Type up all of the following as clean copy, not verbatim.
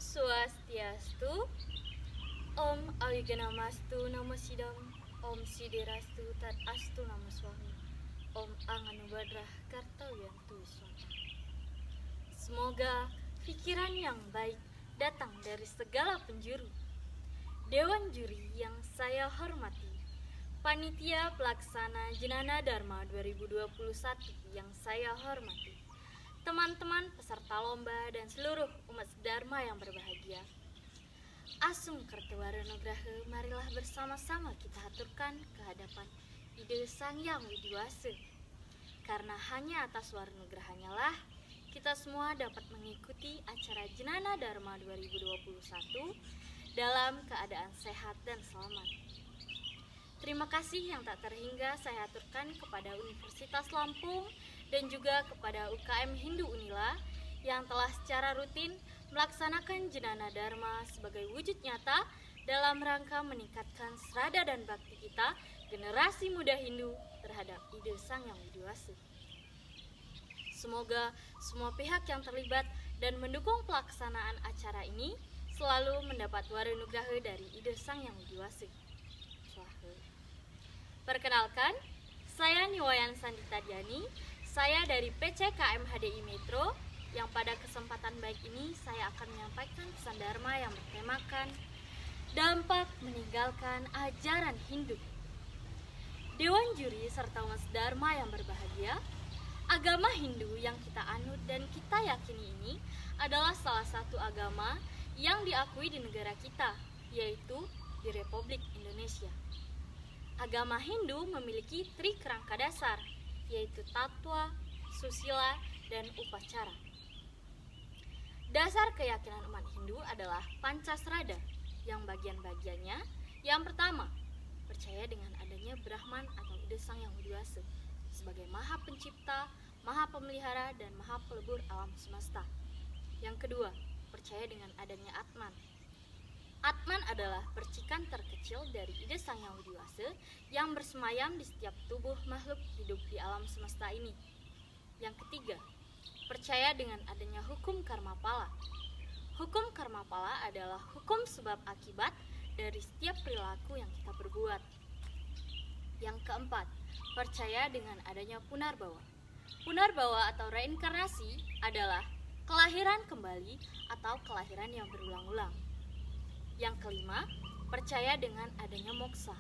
Swastiastu, Om Awiganamastu Namo Sidam, Om Sidirastu Tat Astu Namo Swami, Om Anganubadrah Kartawiyantu Swami. Semoga pikiran yang baik datang dari segala penjuru. Dewan juri yang saya hormati, Panitia Pelaksana Jenana Dharma 2021 yang saya hormati, teman-teman peserta lomba dan seluruh umat Dharma yang berbahagia. Asung Kertawaranograha, marilah bersama-sama kita haturkan kehadapan Ide Sang Yang Widiwasa. Karena hanya atas Waranograhanya lah kita semua dapat mengikuti acara Jenana Dharma 2021 dalam keadaan sehat dan selamat. Terima kasih yang tak terhingga saya aturkan kepada Universitas Lampung dan juga kepada UKM Hindu Unila yang telah secara rutin melaksanakan Jenana Dharma sebagai wujud nyata dalam rangka meningkatkan serada dan bakti kita generasi muda Hindu terhadap ide Sang Yang Widiwasa. Semoga semua pihak yang terlibat dan mendukung pelaksanaan acara ini selalu mendapat waranugraha dari ide Sang Yang Widiwasa. Perkenalkan, saya Niwayan Sandita Diani. Saya dari PCKM HDI Metro, yang pada kesempatan baik ini saya akan menyampaikan pesan Dharma yang bertemakan dampak meninggalkan ajaran Hindu. Dewan juri serta umat Dharma yang berbahagia, agama Hindu yang kita anut dan kita yakini ini adalah salah satu agama yang diakui di negara kita, yaitu di Republik Indonesia. Agama Hindu memiliki trikerangka dasar, yaitu tatwa, susila, dan upacara. Dasar keyakinan umat Hindu adalah Pancasrada, yang bagian-bagiannya yang pertama, percaya dengan adanya Brahman atau ide Sang Yang Widiwasa sebagai Maha Pencipta, Maha Pemelihara, dan Maha Pelebur alam semesta. Yang kedua, percaya dengan adanya Atman. Atman adalah percikan terkecil dari ide Sang Yang Widiwasa yang bersemayam di setiap tubuh makhluk hidup di alam semesta ini. Yang ketiga, percaya dengan adanya hukum karma pala. Hukum karma pala adalah hukum sebab akibat dari setiap perilaku yang kita perbuat. Yang keempat, percaya dengan adanya punarbawa. Punarbawa atau reinkarnasi adalah kelahiran kembali atau kelahiran yang berulang-ulang. Yang kelima, percaya dengan adanya moksa.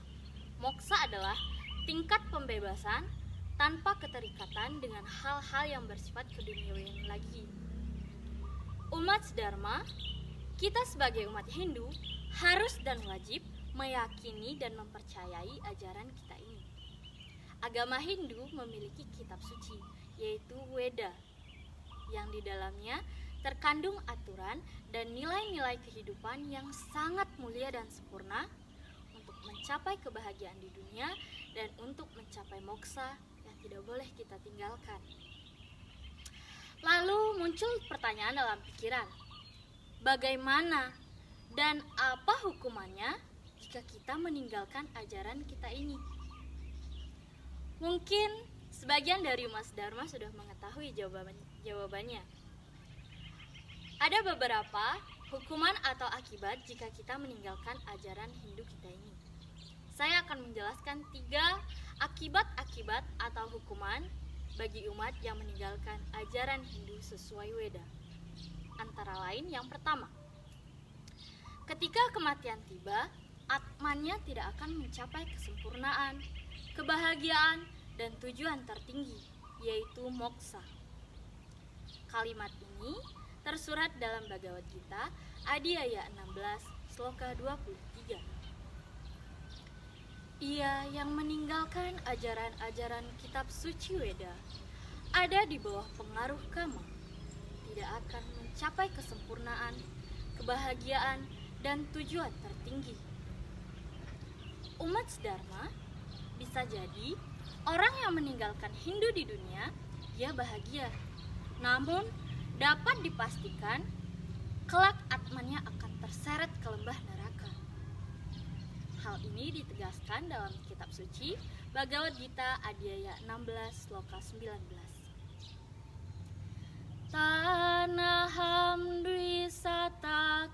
Moksa adalah tingkat pembebasan tanpa keterikatan dengan hal-hal yang bersifat keduniawian lagi. Umat Dharma, kita sebagai umat Hindu harus dan wajib meyakini dan mempercayai ajaran kita ini. Agama Hindu memiliki kitab suci, yaitu Weda, yang di dalamnya terkandung aturan dan nilai-nilai kehidupan yang sangat mulia dan sempurna untuk mencapai kebahagiaan di dunia dan untuk mencapai moksa yang tidak boleh kita tinggalkan. Lalu muncul pertanyaan dalam pikiran, bagaimana dan apa hukumannya jika kita meninggalkan ajaran kita ini? Mungkin sebagian dari umat Dharma sudah mengetahui jawabannya. Ada beberapa hukuman atau akibat jika kita meninggalkan ajaran Hindu kita ini. Saya akan menjelaskan 3 akibat-akibat atau hukuman bagi umat yang meninggalkan ajaran Hindu sesuai Weda. Antara lain yang pertama, ketika kematian tiba, atmannya tidak akan mencapai kesempurnaan, kebahagiaan, dan tujuan tertinggi, yaitu moksa. Kalimat ini tersurat dalam Bhagavad Gita, Adhyaya 16, Sloka 23. Ia yang meninggalkan ajaran-ajaran kitab suci Weda ada di bawah pengaruh kama, tidak akan mencapai kesempurnaan, kebahagiaan, dan tujuan tertinggi. Umat Dharma bisa jadi orang yang meninggalkan Hindu di dunia, dia bahagia. Namun, dapat dipastikan kelak atmannya akan terseret ke lembah neraka. Hal ini ditegaskan dalam kitab suci Bhagavad Gita Adhyaya 16 Sloka 19. Tanaham dwisata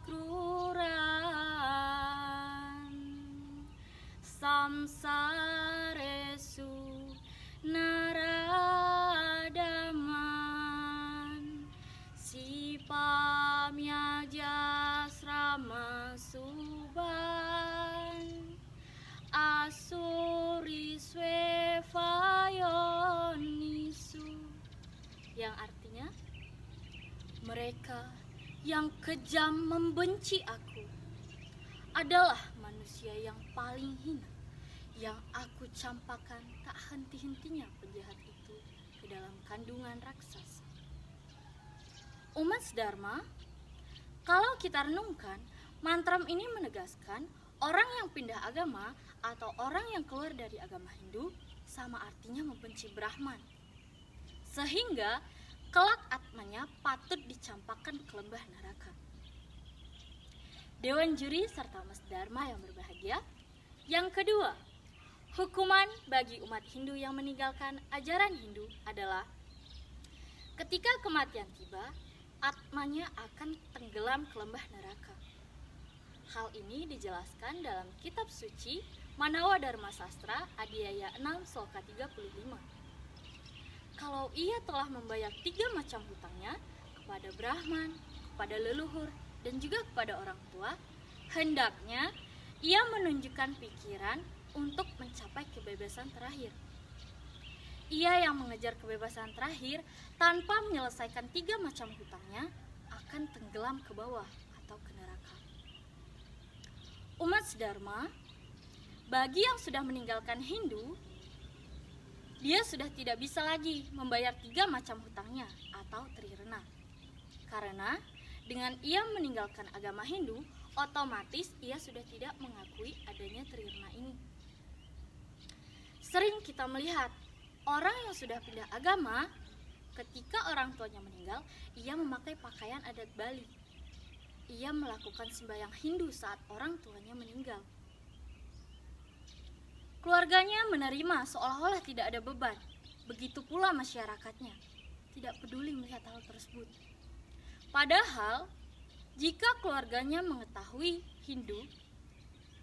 suriswe fayonisu, yang artinya mereka yang kejam membenci aku adalah manusia yang paling hina, yang aku campakkan tak henti-hentinya penjahat itu ke dalam kandungan raksasa. Umat Dharma, kalau kita renungkan, mantra ini menegaskan orang yang pindah agama atau orang yang keluar dari agama Hindu sama artinya membenci Brahman. Sehingga kelak atmanya patut dicampakkan ke lembah neraka. Dewan juri serta Mas Dharma yang berbahagia. Yang kedua, hukuman bagi umat Hindu yang meninggalkan ajaran Hindu adalah ketika kematian tiba, atmanya akan tenggelam ke lembah neraka. Hal ini dijelaskan dalam kitab suci Manawa Dharma Sastra Adhyaya 6 Sloka 35. Kalau ia telah membayar 3 macam hutangnya kepada Brahman, kepada leluhur, dan juga kepada orang tua, hendaknya ia menunjukkan pikiran untuk mencapai kebebasan terakhir. Ia yang mengejar kebebasan terakhir tanpa menyelesaikan 3 macam hutangnya akan tenggelam ke bawah atau ke neraka. Umat Dharma, bagi yang sudah meninggalkan Hindu, dia sudah tidak bisa lagi membayar 3 macam hutangnya atau trirena. Karena dengan ia meninggalkan agama Hindu, otomatis ia sudah tidak mengakui adanya trirena ini. Sering kita melihat orang yang sudah pindah agama, ketika orang tuanya meninggal, ia memakai pakaian adat Bali. Ia melakukan sembahyang Hindu saat orang tuanya meninggal. Keluarganya menerima seolah-olah tidak ada beban. Begitu pula masyarakatnya, tidak peduli melihat hal tersebut. Padahal, jika keluarganya mengetahui Hindu,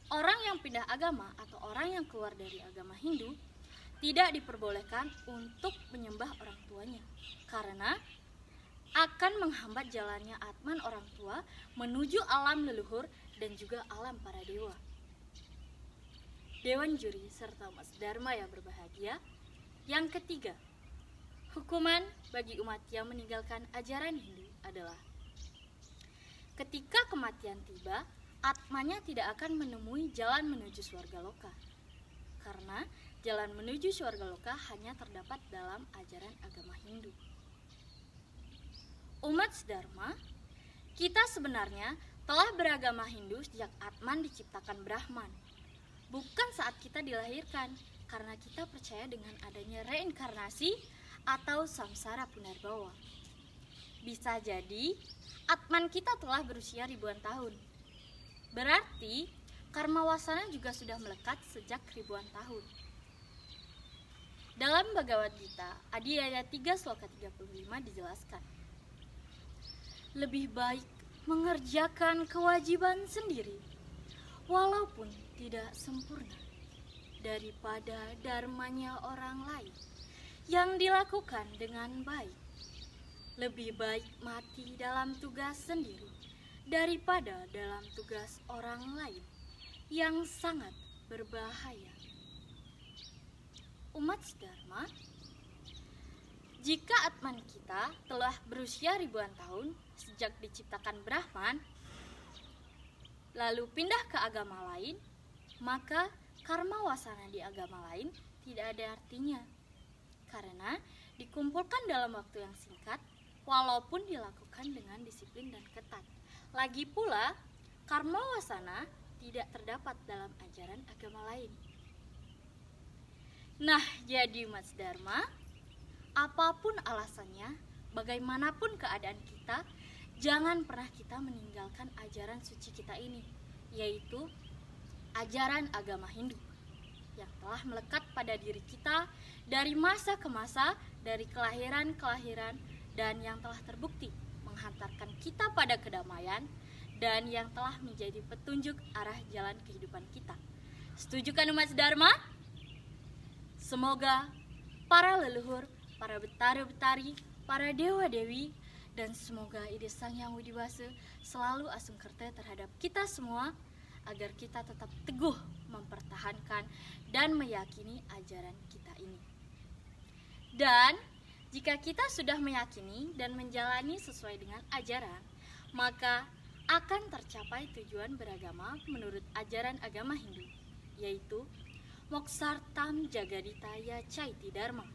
orang yang pindah agama atau orang yang keluar dari agama Hindu tidak diperbolehkan untuk menyembah orang tuanya, karena akan menghambat jalannya atman orang tua menuju alam leluhur dan juga alam para dewa. Dewan juri serta Mas Dharma yang berbahagia. Yang ketiga, hukuman bagi umat yang meninggalkan ajaran Hindu adalah ketika kematian tiba, atmanya tidak akan menemui jalan menuju surga loka. Karena jalan menuju surga loka hanya terdapat dalam ajaran agama Hindu. Umat Dharma, kita sebenarnya telah beragama Hindu sejak Atman diciptakan Brahman. Bukan saat kita dilahirkan, karena kita percaya dengan adanya reinkarnasi atau samsara punarbawa. Bisa jadi, Atman kita telah berusia ribuan tahun. Berarti, karma wasana juga sudah melekat sejak ribuan tahun. Dalam Bhagavad Gita, Adhyaya 3 Sloka 35 dijelaskan, lebih baik mengerjakan kewajiban sendiri, walaupun tidak sempurna, daripada dharmanya orang lain yang dilakukan dengan baik. Lebih baik mati dalam tugas sendiri daripada dalam tugas orang lain yang sangat berbahaya. Umat Dharma, jika Atman kita telah berusia ribuan tahun sejak diciptakan Brahman, lalu pindah ke agama lain, maka karma wasana di agama lain tidak ada artinya, karena dikumpulkan dalam waktu yang singkat, walaupun dilakukan dengan disiplin dan ketat. Lagi pula, karma wasana tidak terdapat dalam ajaran agama lain. Nah, jadi Mas Dharma, apapun alasannya, bagaimanapun keadaan kita, jangan pernah kita meninggalkan ajaran suci kita ini, yaitu ajaran agama Hindu yang telah melekat pada diri kita dari masa ke masa, dari kelahiran ke kelahiran, dan yang telah terbukti menghantarkan kita pada kedamaian dan yang telah menjadi petunjuk arah jalan kehidupan kita. Setuju kan umat Dharma? Semoga para leluhur, para betara-betari, para dewa-dewi, dan semoga Ide Sang Hyang Widi Wasa selalu asung kerte terhadap kita semua, agar kita tetap teguh mempertahankan dan meyakini ajaran kita ini. Dan jika kita sudah meyakini dan menjalani sesuai dengan ajaran, maka akan tercapai tujuan beragama menurut ajaran agama Hindu, yaitu Moksartam Jagaditaya Caiti Dharma.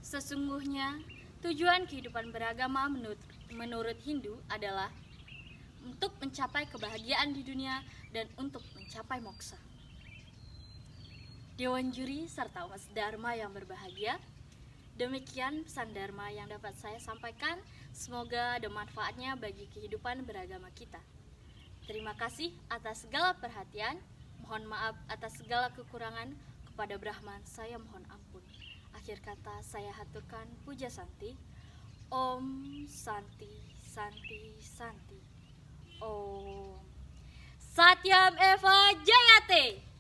Sesungguhnya, tujuan kehidupan beragama menurut Hindu adalah untuk mencapai kebahagiaan di dunia dan untuk mencapai moksa. Dewan juri serta umat Dharma yang berbahagia, demikian pesan Dharma yang dapat saya sampaikan. Semoga ada manfaatnya bagi kehidupan beragama kita. Terima kasih atas segala perhatian. Mohon maaf atas segala kekurangan. Kepada Brahman saya mohon ampun. Akhir kata saya haturkan puja santi. Om Santi Santi Santi. Om Satyam Eva Jayate.